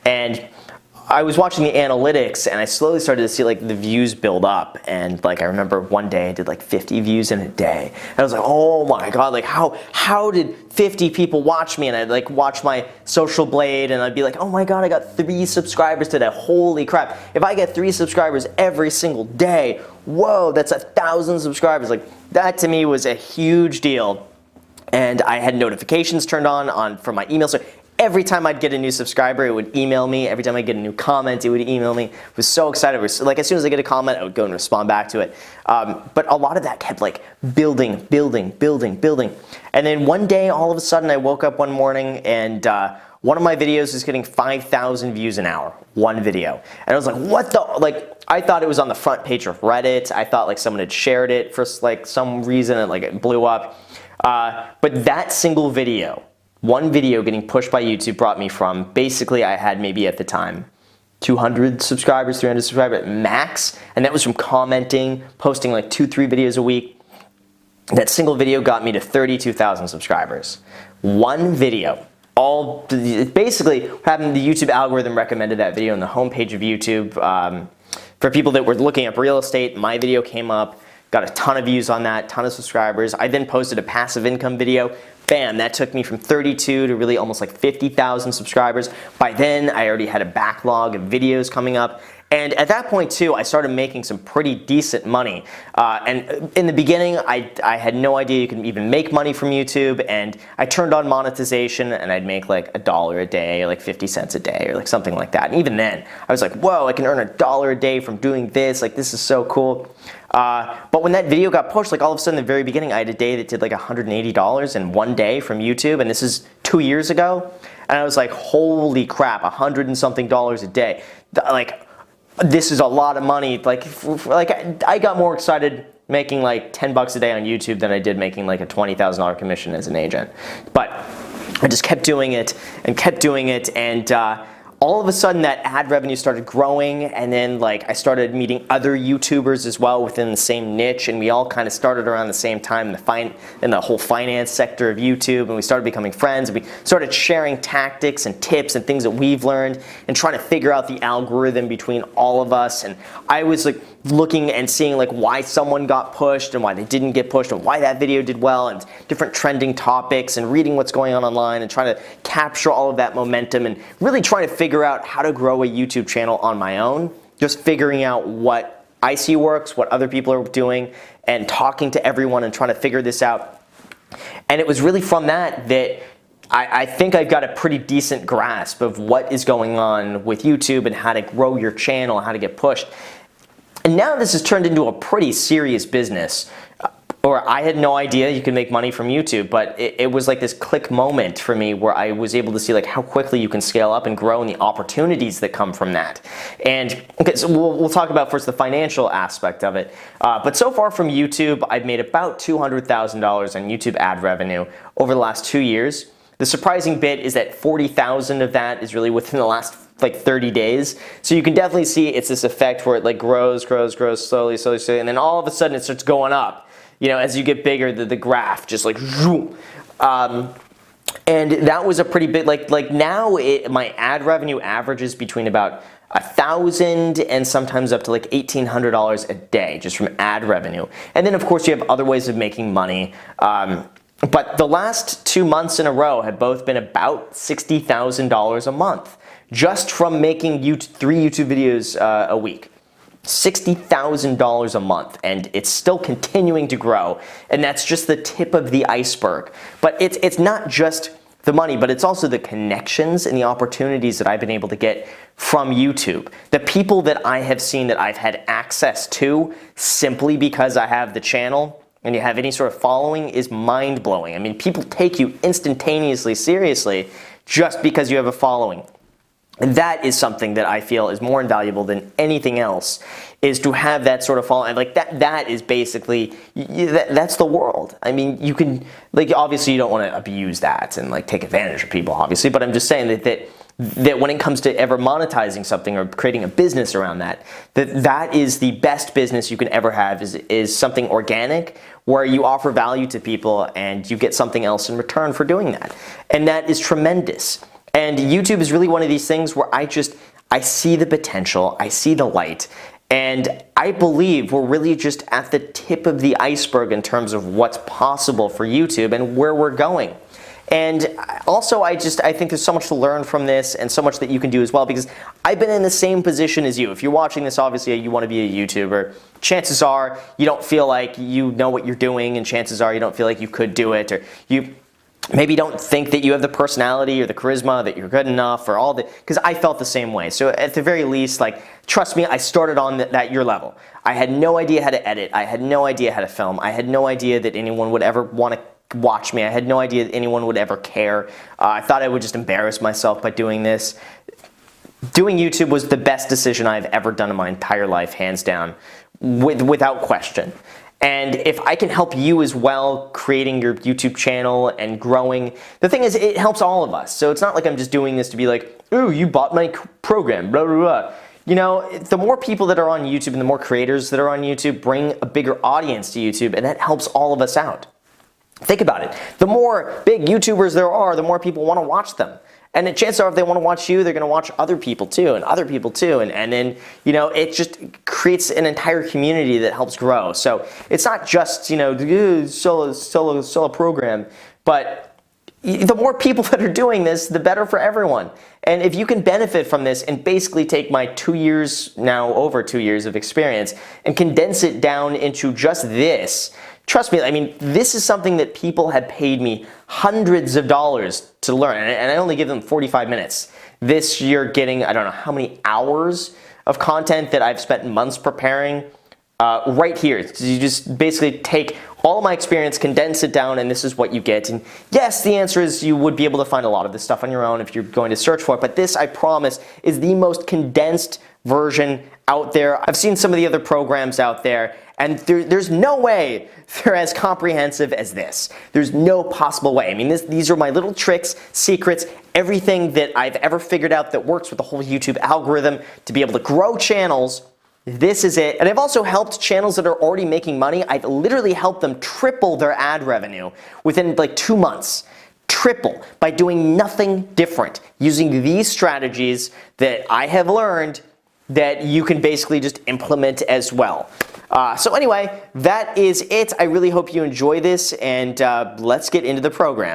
And I was watching the analytics and I slowly started to see like the views build up, and like I remember one day I did like 50 views in a day, and I was like, oh my god, like how did 50 people watch me? And I'd like watch my social blade and I'd be like, oh my god, I got 3 subscribers today, holy crap. If I get 3 subscribers every single day, whoa, that's 1,000 subscribers. Like that to me was a huge deal. And I had notifications turned on from my email. So every time I'd get a new subscriber, it would email me. Every time I get a new comment, it would email me. I was so excited. Like as soon as I get a comment, I would go and respond back to it. But a lot of that kept like building. And then one day, all of a sudden, I woke up one morning and one of my videos is getting 5,000 views an hour. One video. And I was like, what the, like, I thought it was on the front page of Reddit. I thought like someone had shared it for like some reason and like it blew up. But that single video, one video getting pushed by YouTube brought me from, basically I had maybe at the time 200 subscribers, 300 subscribers at max, and that was from commenting, posting like 2-3 videos a week. That single video got me to 32,000 subscribers. One video. Basically what happened, the YouTube algorithm recommended that video on the homepage of YouTube. For people that were looking up real estate, my video came up. Got a ton of views on that, ton of subscribers. I then posted a passive income video. Bam, that took me from 32 to really almost like 50,000 subscribers. By then, I already had a backlog of videos coming up. And at that point too, I started making some pretty decent money. And in the beginning, I had no idea you could even make money from YouTube, and I turned on monetization and I'd make like $1 a day, like 50 cents a day, or like something like that. And even then, I was like, whoa, I can earn $1 a day from doing this, like this is so cool. But when that video got pushed, like all of a sudden in the very beginning, I had a day that did like $180 in one day from YouTube, and this is 2 years ago. And I was like, holy crap, $100 and something a day. Like, this is a lot of money. Like I got more excited making like 10 bucks a day on YouTube than I did making like a $20,000 commission as an agent. But I just kept doing it and kept doing it, and all of a sudden that ad revenue started growing, and then like I started meeting other YouTubers as well within the same niche, and we all kind of started around the same time in the whole finance sector of YouTube, and we started becoming friends. We started sharing tactics and tips and things that we've learned and trying to figure out the algorithm between all of us. And I was like looking and seeing like why someone got pushed and why they didn't get pushed and why that video did well, and different trending topics, and reading what's going on online and trying to capture all of that momentum and really trying to figure out how to grow a YouTube channel on my own. Just figuring out what I see works, what other people are doing, and talking to everyone and trying to figure this out. And it was really from that I think I've got a pretty decent grasp of what is going on with YouTube and how to grow your channel, how to get pushed. And now this has turned into a pretty serious business. Or I had no idea you could make money from YouTube, but it was like this click moment for me where I was able to see like how quickly you can scale up and grow and the opportunities that come from that. And okay, so we'll talk about first the financial aspect of it. But so far from YouTube, I've made about $200,000 on YouTube ad revenue over the last 2 years. The surprising bit is that 40,000 of that is really within the last like 30 days. So you can definitely see it's this effect where it like grows slowly, and then all of a sudden it starts going up. You know, as you get bigger, the graph just like zoom. And that was a pretty big, like now my ad revenue averages between about $1,000 and sometimes up to like $1,800 a day just from ad revenue. And then of course you have other ways of making money. But the last 2 months in a row have both been about $60,000 a month just from making 3 YouTube videos a week. $60,000 a month, and it's still continuing to grow, and that's just the tip of the iceberg. But it's not just the money, but it's also the connections and the opportunities that I've been able to get from YouTube. The people that I have seen that I've had access to simply because I have the channel and you have any sort of following is mind-blowing. I mean, people take you instantaneously seriously just because you have a following. And that is something that I feel is more invaluable than anything else, is to have that sort of following. Like that is basically, that's the world. I mean, you can, like, obviously you don't want to abuse that and like take advantage of people, obviously, but I'm just saying that when it comes to ever monetizing something or creating a business around that is the best business you can ever have, is something organic where you offer value to people and you get something else in return for doing that. And that is tremendous. And YouTube is really one of these things where I see the potential, I see the light, and I believe we're really just at the tip of the iceberg in terms of what's possible for YouTube and where we're going. And also, I think there's so much to learn from this and so much that you can do as well, because I've been in the same position as you. If you're watching this, obviously you want to be a YouTuber. Chances are you don't feel like you know what you're doing, and chances are you don't feel like you could do it, or you maybe don't think that you have the personality or the charisma, that you're good enough, or all that, because I felt the same way. So at the very least, like, trust me, I started on that your level. I had no idea how to edit. I had no idea how to film. I had no idea that anyone would ever want to watch me. I had no idea that anyone would ever care. I thought I would just embarrass myself by doing this. Doing YouTube was the best decision I've ever done in my entire life, hands down, without question. And if I can help you as well, creating your YouTube channel and growing, the thing is, it helps all of us. So it's not like I'm just doing this to be like, ooh, you bought my program, blah, blah, blah. You know, the more people that are on YouTube and the more creators that are on YouTube bring a bigger audience to YouTube, and that helps all of us out. Think about it. The more big YouTubers there are, the more people want to watch them. And the chances are, if they want to watch you, they're going to watch other people too, and other people too. And then, you know, it just creates an entire community that helps grow. So it's not just, you know, the solo program, but the more people that are doing this, the better for everyone. And if you can benefit from this and basically take my 2 years, now over 2 years of experience, and condense it down into just this, trust me, I mean, this is something that people have paid me hundreds of dollars to learn, and I only give them 45 minutes. This you're getting, I don't know how many hours of content that I've spent months preparing right here. So you just basically take all of my experience, condense it down, and this is what you get. And yes, the answer is you would be able to find a lot of this stuff on your own if you're going to search for it, but this, I promise, is the most condensed version out there. I've seen some of the other programs out there, and there's no way they're as comprehensive as this. There's no possible way. I mean, these are my little tricks, secrets, everything that I've ever figured out that works with the whole YouTube algorithm to be able to grow channels. This is it. And I've also helped channels that are already making money. I've literally helped them triple their ad revenue within like 2 months. Triple, by doing nothing different, using these strategies that I have learned that you can basically just implement as well. So anyway, that is it. I really hope you enjoy this, and let's get into the program.